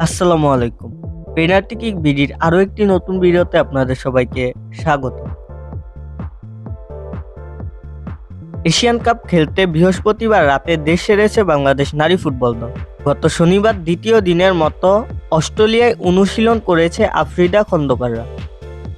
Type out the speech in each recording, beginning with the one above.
আসসালামু আলাইকুম। Penalty kick বিডির আরো একটি নতুন ভিডিওতে আপনাদের সবাইকে স্বাগত। এশিয়ান কাপ খেলতে বৃহস্পতিবার রাতে দেশ ছেড়েছে বাংলাদেশ নারী ফুটবল দল। গত শনিবার দ্বিতীয় দিনের মতো অস্ট্রেলিয়ায় অনুশীলন করেছে আফ্রিদা খন্দকাররা।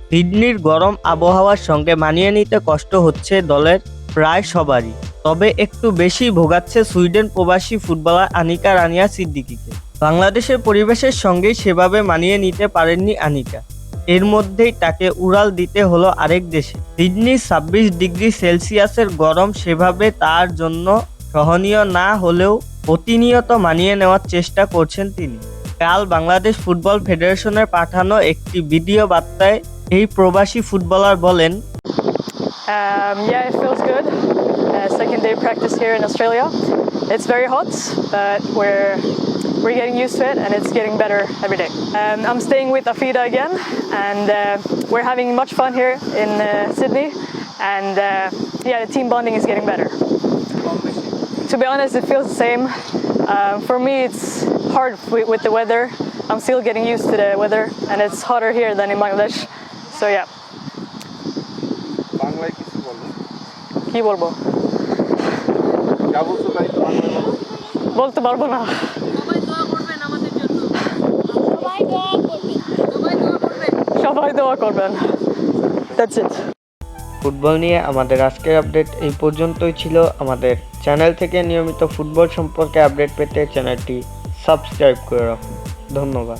সিডনির গরম আবহাওয়ার সঙ্গে মানিয়ে নিতে কষ্ট হচ্ছে দলের প্রায় সবারই। তবে একটু বেশি ভোগাচ্ছে সুইডেন প্রবাসী ফুটবলার আনিকা রানিয়া সিদ্দিকীকে। বাংলাদেশের পরিবেশের সঙ্গেই সেভাবে মানিয়ে নিতে পারেননি আনিকা। এর মধ্যেই তাকে উড়াল দিতে হলো আরেক দেশে। সিডনির ২৬ ডিগ্রি সেলসিয়াসের গরম সেভাবে তার জন্য সহনীয় না হলেও প্রতিনিয়ত মানিয়ে নেওয়ার চেষ্টা করছেন তিনি। কাল বাংলাদেশ ফুটবল ফেডারেশনের পাঠানো একটি ভিডিও বার্তায় এই প্রবাসী ফুটবলার বলেন, Yeah, it feels good. Second day practice here in Australia. It's very hot, but we're getting used to it, and it's getting better every day. I'm staying with Afida again, and we're having much fun here in Sydney. And yeah, the team bonding is getting better. To be honest, it feels the same. For me, it's hard with the weather. I'm still getting used to the weather, and it's hotter here than in Bangladesh. So yeah. বাংলায় কিছু বলো। কি বলবো? যা বলছো তাই তো বাংলায় বলো। বলতে পারবো না। সবাই দোয়া করবেন আমাদের জন্য। সবাই দোয়া করবেন। সবাই দোয়া করবেন। That's it. ফুটবল নিয়ে আমাদের আজকের আপডেট এই পর্যন্তই ছিল। আমাদের চ্যানেল থেকে নিয়মিত ফুটবল সম্পর্কে আপডেট পেতে চ্যানেলটি সাবস্ক্রাইব করে রাখুন। ধন্যবাদ।